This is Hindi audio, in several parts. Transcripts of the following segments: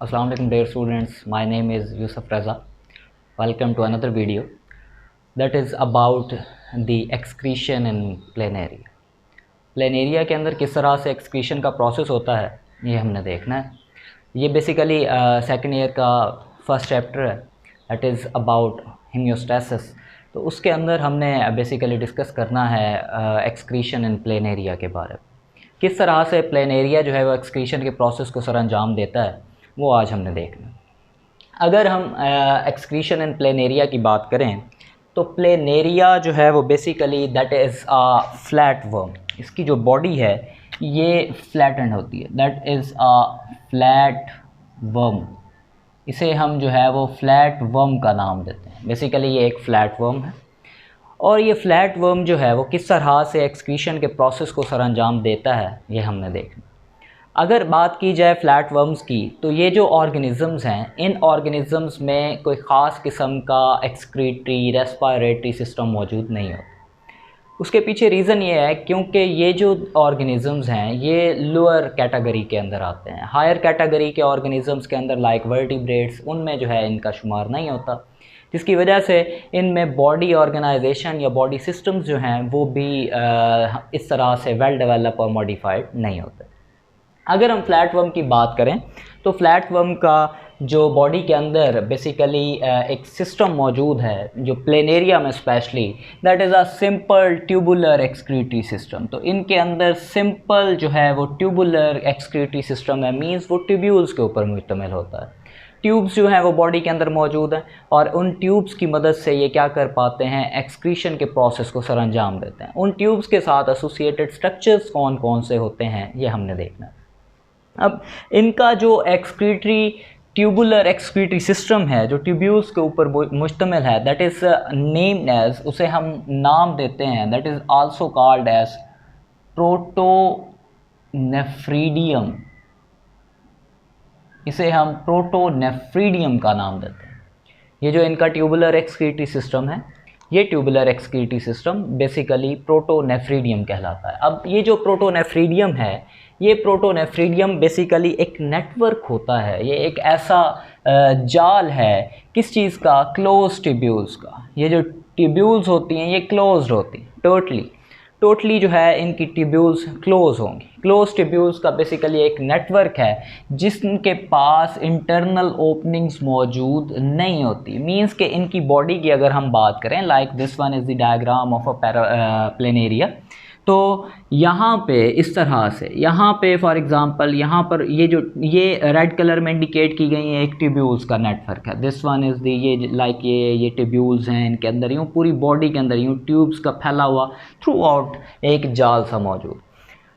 Assalamu alaikum dear students, my name is Yusuf Raza. Welcome to another video that is about the excretion in planaria. Planaria के अंदर किस तरह से excretion का process होता है ये हमने देखना है। ये basically second year का first chapter है, that is about homeostasis। तो उसके अंदर हमने basically discuss करना है excretion in planaria के बारे में। किस तरह से प्लेनेरिया जो है वो एक्सक्रीशन के प्रोसेस को सर अंजाम देता है वो आज हमने देखना। अगर हम एक्सक्रीशन इन प्लेनेरिया की बात करें तो प्लेनेरिया जो है वो basically that is a flat worm. इसकी जो बॉडी है ये फ्लैटेंड होती है, that is a flat worm. इसे हम जो है वो फ्लैट वर्म का नाम देते हैं। बेसिकली ये एक फ्लैट वर्म है और ये फ्लैट वर्म जो है वो किस तरह से एक्सक्रीशन के प्रोसेस को सर अंजाम देता है ये हमने देखना। अगर बात की जाए फ्लैट वर्म्स की तो ये जो ऑर्गेनिज़म्स हैं इन ऑर्गेनिज़म्स में कोई ख़ास किस्म का एक्सक्रीटरी रेस्पिरेटरी सिस्टम मौजूद नहीं होता। उसके पीछे रीज़न ये है क्योंकि ये जो ऑर्गेनिज़म्स हैं ये लोअर कैटेगरी के अंदर आते हैं। हायर कैटेगरी के ऑर्गेनिज़म्स के अंदर लाइक वर्टिब्रेट्स उनमें जो है इनका शुमार नहीं होता, जिसकी वजह से इनमें बॉडी ऑर्गेनाइजेशन या बॉडी सिस्टम्स जो हैं वो भी इस तरह से वेल डेवलप और मॉडिफाइड नहीं होते। अगर हम फ्लैट वर्म की बात करें तो फ्लैट वर्म का जो बॉडी के अंदर बेसिकली एक सिस्टम मौजूद है जो प्लेनेरिया में specially, that is a simple tubular excretory system. तो इनके अंदर सिंपल जो है वो ट्यूबुलर एक्सक्रीटरी सिस्टम है, मींस वो ट्यूब्यूल्स के ऊपर मुश्तमिल होता है। ट्यूब्स जो हैं वो बॉडी के अंदर मौजूद हैं और उन ट्यूब्स की मदद से ये क्या कर पाते हैं, एक्सक्रीशन के प्रोसेस को सर अंजाम देते हैं। उन ट्यूब्स के साथ एसोसिएटेड स्ट्रक्चर्स कौन कौन से होते हैं ये हमने देखना है। अब इनका जो एक्सक्रीटरी ट्यूबुलर एक्सक्रीटरी सिस्टम है जो ट्यूब्यूल्स के ऊपर मुश्तमिल है, दैट इज़ नेम्ड एज, उसे हम नाम देते हैं, that is also called as protonephridium. इसे हम प्रोटोनेफ्रीडियम का नाम देते हैं। ये जो इनका ट्यूबुलर एक्सक्रीटरी सिस्टम है ये tubular excretory system basically protonephridium कहलाता है। अब ये जो प्रोटोनेफ्रीडियम है ये प्रोटोनेफ्रीडियम बेसिकली एक नेटवर्क होता है, ये एक ऐसा जाल है किस चीज़ का, क्लोज ट्यूब्यूल्स का। ये जो ट्यूब्यूल्स होती हैं ये क्लोज्ड होती हैं, टोटली जो है इनकी ट्यूब्यूल्स क्लोज होंगी। क्लोज ट्यूब्यूल्स का बेसिकली एक नेटवर्क है जिसके पास इंटरनल ओपनिंग्स मौजूद नहीं होती। मींस कि इनकी बॉडी की अगर हम बात करें, like this one is the diagram of a planaria. तो यहाँ पे इस तरह से, यहाँ पे फॉर एग्जांपल यहाँ पर ये रेड कलर में इंडिकेट की गई है एक ट्यूब्यूल्स का नेटवर्क है। दिस वन इज़ दी, ये लाइक ये ट्यूब्यूल्स हैं, इनके अंदर यूँ पूरी बॉडी के अंदर यूँ ट्यूब्स का फैला हुआ थ्रू आउट एक जाल सा मौजूद।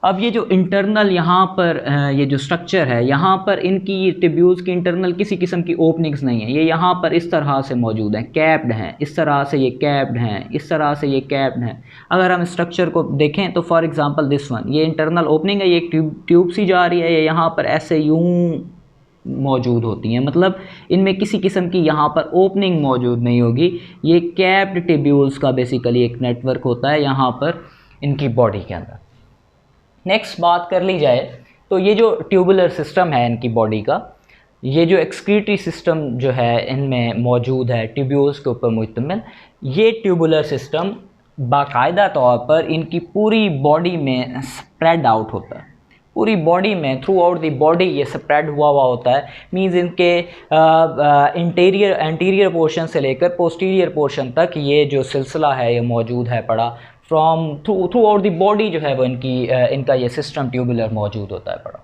अब ये जो इंटरनल यहाँ पर ये जो स्ट्रक्चर है यहाँ पर इनकी ट्यूब्यूल्स की इंटरनल किसी किस्म की ओपनिंग्स नहीं है। ये यहाँ पर इस तरह से मौजूद हैं, कैप्ड हैं, इस तरह से ये कैप्ड हैं, इस तरह से ये कैप्ड हैं। अगर हम स्ट्रक्चर को देखें तो फॉर एग्जांपल दिस वन, ये इंटरनल ओपनिंग है, ये एक ट्यूब सी जा रही है, ये यहाँ पर ऐसे यूँ मौजूद होती हैं, मतलब इनमें किसी किस्म की यहाँ पर ओपनिंग मौजूद नहीं होगी। ये कैप्ड ट्यूब्यूल्स का बेसिकली एक नेटवर्क होता है यहाँ पर इनकी बॉडी के अंदर। नेक्स्ट बात कर ली जाए तो ये जो ट्यूबुलर सिस्टम है इनकी बॉडी का, ये जो एक्सक्रीटरी सिस्टम जो है इनमें मौजूद है ट्यूब्यूल्स के ऊपर मुश्तमिल, ये ट्यूबुलर सिस्टम बाकायदा तौर पर इनकी पूरी बॉडी में स्प्रेड आउट होता है। पूरी बॉडी में थ्रू आउट दी बॉडी ये स्प्रेड हुआ होता है। मींस इनके एंटीरियर पोर्शन से लेकर पोस्टीरियर पोर्शन तक ये जो सिलसिला है ये मौजूद है पड़ा। From through out the body जो है वो इनका ये सिस्टम ट्यूबुलर मौजूद होता है पड़ा।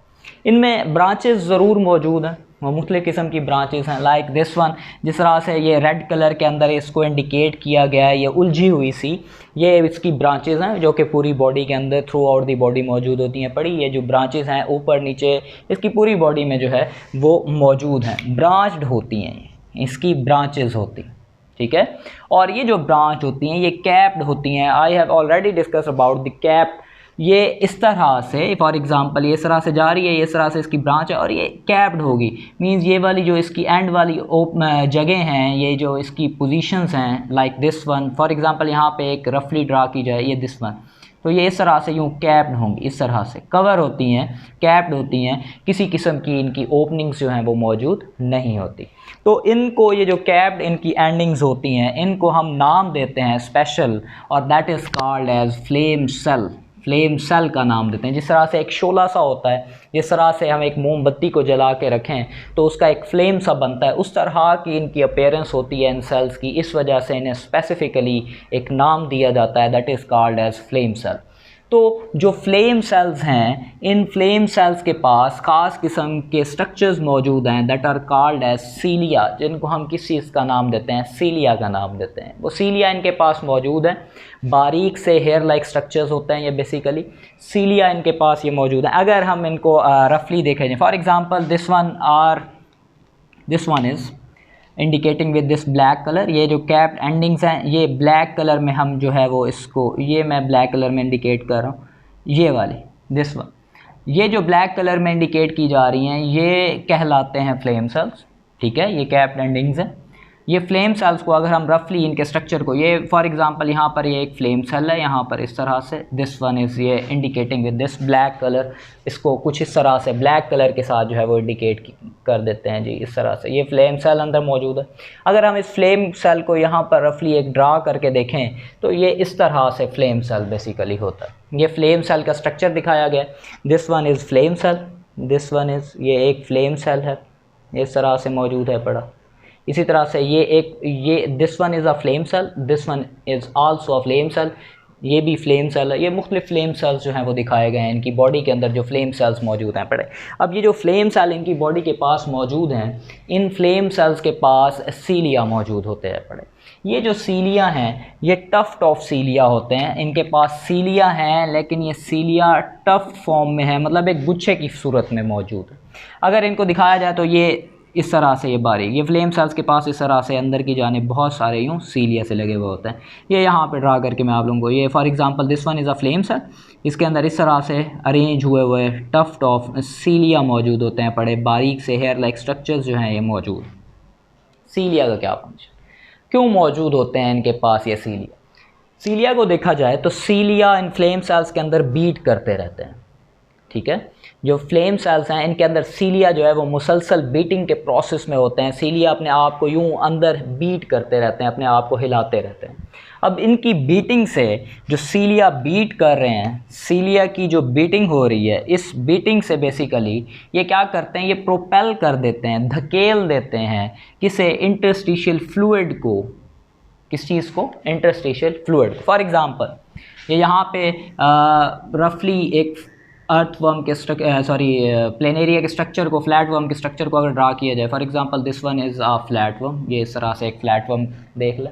इनमें ब्रांचेस ज़रूर मौजूद हैं, वो मुख्तलिफ़ किस्म की ब्रांचेस हैं, लाइक दिस वन, जिस तरह से ये रेड कलर के अंदर इसको इंडिकेट किया गया है, ये उलझी हुई सी ये इसकी ब्रांचेस हैं जो कि पूरी बॉडी के अंदर थ्रू आउट दी बॉडी मौजूद होती हैं पड़ी। ये जो ब्रांचेस हैं ऊपर नीचे इसकी पूरी बॉडी में जो है वो मौजूद हैं, ब्रांच्ड होती हैं, इसकी ब्रांचेस होती हैं, ठीक है। और ये जो ब्रांच होती हैं ये कैप्ड होती हैं। I have already discuss about the cap. ये इस तरह से फॉर एग्जांपल ये इस तरह से जा रही है, ये इस तरह से इसकी ब्रांच है और ये कैप्ड होगी। मींस ये वाली जो इसकी एंड वाली जगह हैं, ये जो इसकी पोजीशंस हैं, like this one for example यहाँ पे एक रफली ड्रा की जाए, ये दिस वन, तो ये इस तरह से यूँ कैप्ड होंगी, इस तरह से कवर होती हैं, कैप्ड होती हैं, किसी किस्म की इनकी ओपनिंग्स जो हैं वो मौजूद नहीं होती। तो इनको ये जो कैप्ड इनकी एंडिंग्स होती हैं इनको हम नाम देते हैं स्पेशल, और that is called as flame cell. Flame cell का नाम देते हैं। जिस तरह से एक शोला सा होता है, जिस तरह से हम एक मोमबत्ती को जला के रखें तो उसका एक फ्लेम सा बनता है, उस तरह की इनकी अपीयरेंस होती है इन सेल्स की। इस वजह से इन्हें स्पेसिफ़िकली एक नाम दिया जाता है, that is called as flame cell. तो जो फ्लेम सेल्स हैं, इन फ्लेम सेल्स के पास ख़ास किस्म के स्ट्रक्चर्स मौजूद हैं दैट आर कॉल्ड एज सीलिया, जिनको हम किस चीज़ का नाम देते हैं, सीलिया का नाम देते हैं। वो सीलिया इनके पास मौजूद है, बारीक से हेयर लाइक स्ट्रक्चर्स होते हैं ये बेसिकली, सीलिया इनके पास ये मौजूद है। अगर हम इनको रफली देखें जाए, for example this one is indicating with this black colour. ये जो कैप्ड एंडिंग्स हैं ये ब्लैक कलर में हम जो है वो इसको, ये मैं ब्लैक कलर में इंडिकेट कर रहा हूँ, ये वाली दिस वन, ये जो ब्लैक कलर में इंडिकेट की जा रही हैं ये कहलाते हैं फ्लेम सेल्स। ठीक है, ये कैप्ड एंडिंग्स हैं। ये फ्लेम सेल्स को अगर हम रफली इनके स्ट्रक्चर को, ये फॉर एग्जांपल यहाँ पर ये एक फ्लेम सेल है, यहाँ पर इस तरह से, दिस वन इज़ ये indicating with this black colour, इसको कुछ इस तरह से ब्लैक कलर के साथ जो है वो इंडिकेट कर देते हैं जी, इस तरह से ये फ्लेम सेल अंदर मौजूद है। अगर हम इस फ्लेम सेल को यहाँ पर रफली एक ड्रा करके देखें तो ये इस तरह से फ्लेम सेल बेसिकली होता है। ये फ्लेम सेल का स्ट्रक्चर दिखाया गया, this one is flame cell, this one is, ये एक फ्लेम सेल है, इस तरह से मौजूद है पड़ा। इसी तरह से ये this one is a flame cell, this one is also a flame cell, ये भी फ्लेम सेल है। ये मुख्तलिफ फ्लेम सेल्स जो हैं वो दिखाए गए हैं इनकी बॉडी के अंदर, जो फ्लेम सेल्स मौजूद हैं पड़े। अब ये जो फ्लेम सेल इनकी बॉडी के पास मौजूद हैं, इन फ्लेम सेल्स के पास सीलिया मौजूद होते हैं पड़े। ये जो सीलिया हैं ये टफ्ट ऑफ सीलिया होते हैं, इनके पास सीलिया हैं लेकिन ये सीलिया टफ्ट फॉर्म में है, मतलब एक गुच्छे की सूरत में मौजूद है। अगर इनको दिखाया जाए तो ये इस तरह से, ये बारीक, ये फ्लेम सेल्स के पास इस तरह से अंदर की जाने बहुत सारे यूँ सीलिया से लगे हुए होते हैं। ये यहाँ पे ड्रा करके मैं आप लोगों को, ये for example this one is a flame cell, इसके अंदर इस तरह से अरेंज हुए टफ्ट ऑफ सीलिया मौजूद होते हैं पड़े, बारीक से हेयर लाइक स्ट्रक्चर्स जो हैं ये मौजूद। सीलिया का क्या फंक्शन, क्यों मौजूद होते हैं इनके पास ये सीलिया? सीलिया को देखा जाए तो सीलिया इन फ्लेम सेल्स के अंदर बीट करते रहते हैं। ठीक है, जो फ्लेम सेल्स हैं इनके अंदर सीलिया जो है वो मुसलसल बीटिंग के प्रोसेस में होते हैं। सीलिया अपने आप को यूं अंदर बीट करते रहते हैं, अपने आप को हिलाते रहते हैं। अब इनकी बीटिंग से, जो सीलिया बीट कर रहे हैं, सीलिया की जो बीटिंग हो रही है, इस बीटिंग से बेसिकली ये क्या करते हैं, ये प्रोपेल कर देते हैं, धकेल देते हैं किसे, इंटरस्टिशियल फ्लूइड को। किस चीज़ को? Interstitial fluid. फॉर एग्जांपल ये यहाँ पे रफली एक अर्थवर्म के प्लेनेरिया के स्ट्रक्चर को, फ्लैट वर्म के स्ट्रक्चर को अगर ड्रा किया जाए, for example this one is a flat worm, ये इस तरह से एक फ्लैट वर्म देख लें।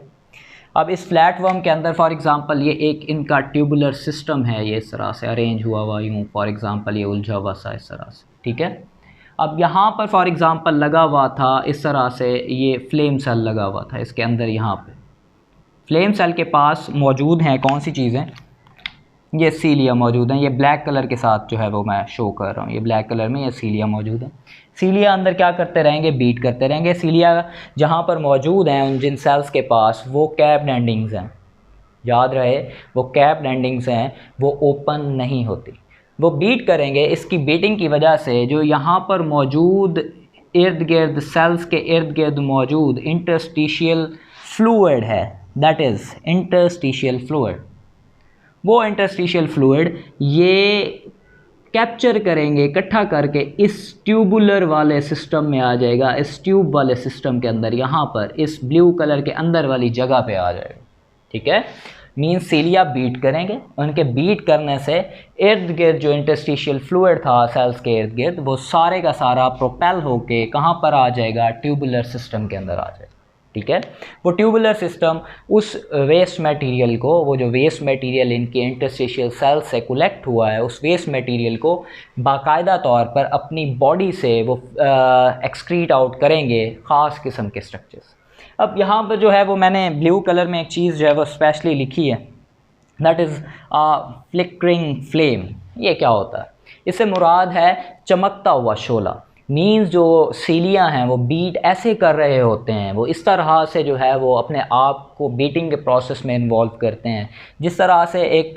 अब इस फ्लैट वर्म के अंदर फॉर एग्जांपल ये एक इनका ट्यूबुलर सिस्टम है, ये इस तरह से अरेंज हुआ यूँ, फॉर एग्जांपल ये उलझा हुआ सा इस तरह से। ठीक है, अब यहाँ पर फॉर एग्जांपल लगा हुआ था इस तरह से, ये फ्लेम सेल लगा हुआ था इसके अंदर। यहाँ पे फ्लेम सेल के पास मौजूद हैं कौन सी चीज़ें, ये सीलिया मौजूद हैं। ये ब्लैक कलर के साथ जो है वो मैं शो कर रहा हूँ, ये ब्लैक कलर में ये सीलिया मौजूद है। सीलिया अंदर क्या करते रहेंगे, बीट करते रहेंगे। सीलिया जहाँ पर मौजूद हैं उन जिन सेल्स के पास, वो कैप्ड एंडिंग्स हैं, याद रहे वो कैप्ड एंडिंग्स हैं, वो ओपन नहीं होती, वो बीट करेंगे। इसकी बीटिंग की वजह से जो यहाँ पर मौजूद इर्द गिर्द, सेल्स के इर्द गिर्द मौजूद इंटरस्टिशियल फ्लूइड है, दैट इज़ इंटरस्टिशियल फ्लूइड, वो इंटरस्टिशियल फ्लूइड ये कैप्चर करेंगे, इकट्ठा करके इस ट्यूबुलर वाले सिस्टम में आ जाएगा, इस ट्यूब वाले सिस्टम के अंदर, यहाँ पर इस ब्लू कलर के अंदर वाली जगह पे आ जाएगा। ठीक है, मीन्स सीलिया बीट करेंगे, उनके बीट करने से इर्द गिर्द जो इंटरस्टिशियल फ्लूइड था सेल्स के इर्द गिर्द, वो सारे का सारा प्रोपेल होके कहाँ पर आ जाएगा, ट्यूबुलर सिस्टम के अंदर आ जाएगा। ठीक है, वो ट्यूबुलर सिस्टम उस वेस्ट मटेरियल को, वो जो वेस्ट मटेरियल इनके इंटरस्टिशियल सेल से कलेक्ट हुआ है, उस वेस्ट मटेरियल को बाकायदा तौर पर अपनी बॉडी से वो एक्सक्रीट आउट करेंगे ख़ास किस्म के स्ट्रक्चर्स। अब यहाँ पर जो है वो मैंने ब्लू कलर में एक चीज़ जो है वो स्पेशली लिखी है, दैट इज़ फ्लिकरिंग फ्लेम। ये क्या होता है? इससे मुराद है चमकता हुआ शोला। मीन्स जो सीलिया हैं वो बीट ऐसे कर रहे होते हैं, वो इस तरह से जो है वो अपने आप को बीटिंग के प्रोसेस में इन्वॉल्व करते हैं, जिस तरह से एक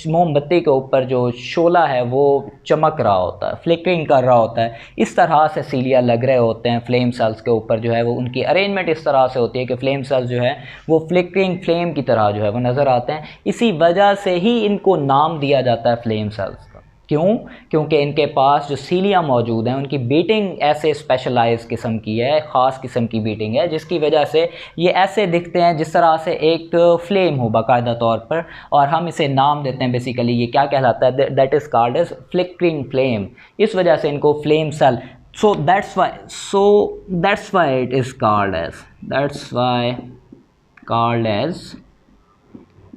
मोमबत्ती के ऊपर जो शोला है वो चमक रहा होता है, फ्लिकरिंग कर रहा होता है, इस तरह से सीलिया लग रहे होते हैं फ्लेम सेल्स के ऊपर। जो है वो उनकी अरेंजमेंट इस तरह से होती है कि फ्लेम सेल्स जो है वो फ्लिकरिंग फ्लेम की तरह जो है वो नज़र आते हैं। इसी वजह से ही इनको नाम दिया जाता है फ्लेम सेल्स। क्यों? क्योंकि इनके पास जो सीलिया मौजूद हैं उनकी बीटिंग ऐसे स्पेशलाइज किस्म की है, ख़ास किस्म की बीटिंग है, जिसकी वजह से ये ऐसे दिखते हैं जिस तरह से एक फ्लेम हो बाकायदा तौर पर, और हम इसे नाम देते हैं बेसिकली ये क्या कहलाता है, that is called as flickering flame. इस वजह से इनको flame cell, so that's why it is called as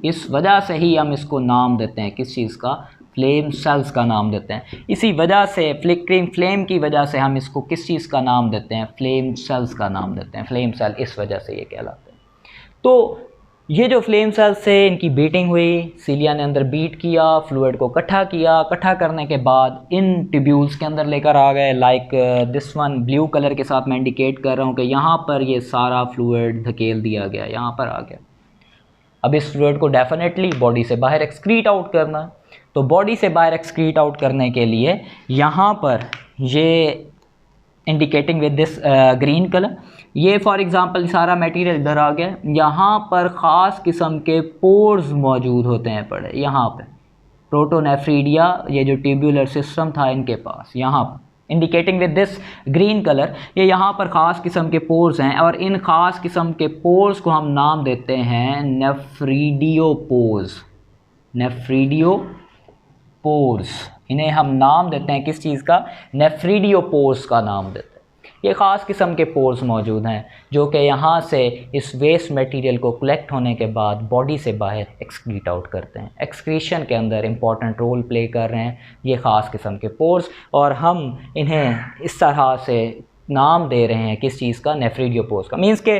इस वजह से ही हम इसको नाम देते हैं, किस चीज़ का, फ्लेम सेल्स का नाम देते हैं। इसी वजह से फ्लिकरिंग फ्लेम की वजह से हम इसको किस चीज़ का नाम देते हैं, फ्लेम सेल्स का नाम देते हैं, फ्लेम सेल, इस वजह से ये कहलाते हैं। तो ये जो फ्लेम सेल्स से इनकी बीटिंग हुई, सीलिया ने अंदर बीट किया, फ्लूइड को इकट्ठा किया, इकट्ठा करने के बाद इन ट्यूब्यूल्स के अंदर लेकर आ गए, like this one blue colour के साथ मैं इंडिकेट कर रहा हूँ कि यहाँ पर ये सारा फ्लूइड धकेल दिया गया, यहाँ पर आ गया। अब इस फ्लूइड को डेफिनेटली बॉडी से बाहर एक्सक्रीट आउट करना है, तो बॉडी से बाहर एक्सक्रीट आउट करने के लिए यहाँ पर ये indicating with this green colour, ये फॉर एग्जांपल सारा मटेरियल इधर आ गया, यहाँ पर ख़ास किस्म के पोर्स मौजूद होते हैं पड़े, यहाँ पे प्रोटोनेफ्रीडिया, ये जो ट्यूबुलर सिस्टम था इनके पास, यहाँ पर indicating with this green colour, ये यहाँ पर ख़ास किस्म के पोर्स हैं, और इन ख़ास किस्म के पोर्स को हम नाम देते हैं नेफ्रीडियोपोर्स। नेफ्रीडियोपोर्स, इन्हें हम नाम देते हैं किस चीज़ का, नेफ्रीडियोपोर्स का नाम देते हैं। ये ख़ास किस्म के पोर्स मौजूद हैं जो कि यहाँ से इस वेस्ट मटेरियल को कलेक्ट होने के बाद बॉडी से बाहर एक्सक्रीट आउट करते हैं। एक्सक्रीशन के अंदर इंपॉर्टेंट रोल प्ले कर रहे हैं ये ख़ास किस्म के पोर्स, और हम इन्हें इस तरह से नाम दे रहे हैं किस चीज़ का, नेफ्रीडियोपोर्स का। मींस के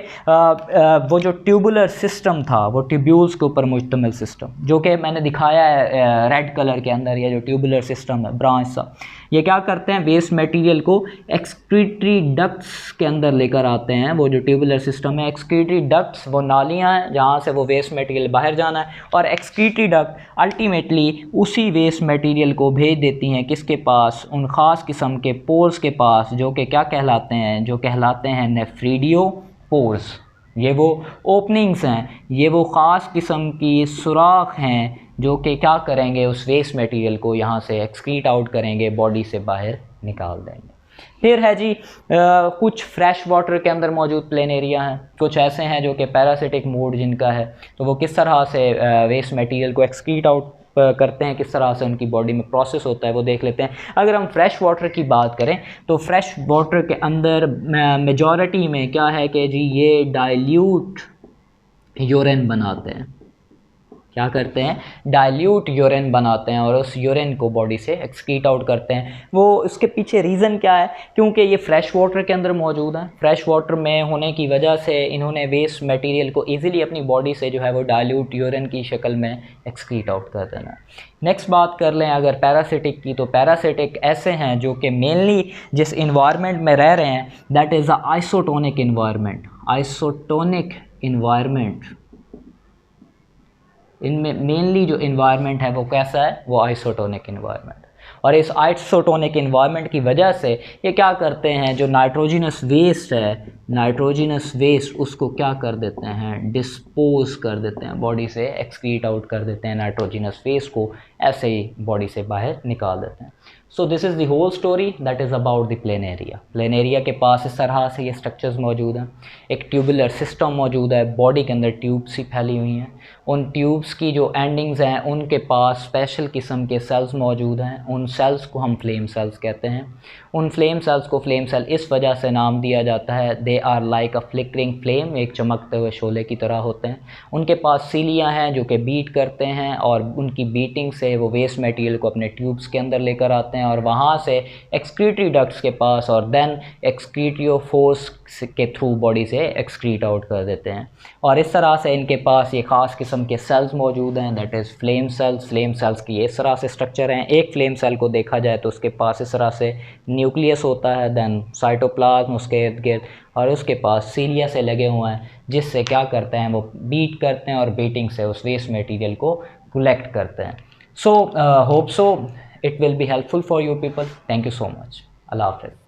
वो जो ट्यूबुलर सिस्टम था वो ट्यूब्यूल्स के ऊपर मुश्तमिल सिस्टम, जो कि मैंने दिखाया है रेड कलर के अंदर, ये जो ट्यूबुलर सिस्टम है ब्रांच सा, ये क्या करते हैं, वेस्ट मटेरियल को एक्सक्रीटरी डक्ट्स के अंदर लेकर आते हैं। वो जो ट्यूबुलर सिस्टम है, एक्सक्रीटरी डक्ट्स वो नालियाँ हैं जहाँ से वो वेस्ट मटेरियल बाहर जाना है, और एक्सक्रीटरी डक्ट अल्टीमेटली उसी वेस्ट मटेरियल को भेज देती हैं किसके पास, उन ख़ास किस्म के पोर्स के पास, जो कि क्या कहलाते हैं, जो कहलाते हैं नेफ्रीडियोपोर्स। ये वो ओपनिंग्स हैं, ये वो ख़ास किस्म की सुराख हैं जो कि क्या करेंगे, उस वेस्ट मटेरियल को यहाँ से एक्सक्रीट आउट करेंगे, बॉडी से बाहर निकाल देंगे। फिर है जी कुछ फ्रेश वाटर के अंदर मौजूद प्लेनेरिया हैं, कुछ ऐसे हैं जो कि पैरासिटिक मोड जिनका है, तो वो किस तरह से वेस्ट मटेरियल को एक्सक्रीट आउट करते हैं, किस तरह से उनकी बॉडी में प्रोसेस होता है वो देख लेते हैं। अगर हम फ्रेश वाटर की बात करें तो फ्रेश वाटर के अंदर मेजॉरिटी में क्या है कि जी ये डाइल्यूट यूरिन बनाते हैं, क्या करते हैं, डाइल्यूट यूरिन बनाते हैं, और उस यूरिन को बॉडी से एक्सक्रीट आउट करते हैं। वो इसके पीछे रीज़न क्या है, क्योंकि ये फ्रेश वाटर के अंदर मौजूद है, फ्रेश वाटर में होने की वजह से इन्होंने वेस्ट मटेरियल को इजीली अपनी बॉडी से जो है वो डाइल्यूट यूरिन की शक्ल में एक्सक्रीट आउट कर देना है। नेक्स्ट बात कर लें अगर पैरासिटिक की, तो पैरासिटिक ऐसे हैं जो कि मेनली जिस इन्वायरमेंट में रह रहे हैं that is a isotonic environment. Isotonic environment, इनमें मेनली जो इन्वायरमेंट है वो कैसा है, वो आइसोटोनिक इन्वायरमेंट। और इस आइसोटोनिक इन्वायरमेंट की वजह से ये क्या करते हैं, जो नाइट्रोजिनस वेस्ट है, नाइट्रोजिनस वेस्ट उसको क्या कर देते हैं, डिस्पोज कर देते हैं, बॉडी से एक्सक्रीट आउट कर देते हैं नाइट्रोजिनस वेस्ट को, ऐसे ही बॉडी से बाहर निकाल देते हैं। So this is the whole story that is about the planaria. Planaria के पास इस तरह से ये स्ट्रक्चर्स मौजूद हैं, एक ट्यूबुलर सिस्टम मौजूद है, बॉडी के अंदर ट्यूब्स ही फैली हुई हैं, उन ट्यूब्स की जो एंडिंग्स हैं उनके पास स्पेशल किस्म के सेल्स मौजूद हैं, उन सेल्स को हम फ्लेम सेल्स कहते हैं। उन फ्लेम सेल्स को फ्लेम सेल इस वजह से नाम दिया जाता है, they are like a flickering flame, एक चमकते हुए शोले की तरह होते हैं। उनके पास सीलियाँ हैं जो कि बीट करते हैं, और उनकी बीटिंग से से वो वेस्ट मटेरियल को अपने ट्यूब्स के अंदर लेकर आते हैं और वहाँ से एक्सक्रीटरी डक्ट्स के पास और देन एक्सक्रीटियोफोर्स के थ्रू बॉडी से एक्सक्रीट आउट कर देते हैं। और इस तरह से इनके पास ये ख़ास किस्म के सेल्स मौजूद हैं, that is flame cells. Flame cells की इस तरह से स्ट्रक्चर हैं। एक फ्लेम सेल को देखा जाए तो उसके पास इस तरह से न्यूक्लियस होता है, देन साइटोप्लाज्म उसके इर्द गिर्द, और उसके पास सीलिया से लगे हुए हैं जिससे क्या करते हैं वो बीट करते हैं और बीटिंग से उस वेस्ट मटेरियल को कलेक्ट करते हैं। So hope so it will be helpful for you people. Thank you so much. अल्लाह हाफ़िज़।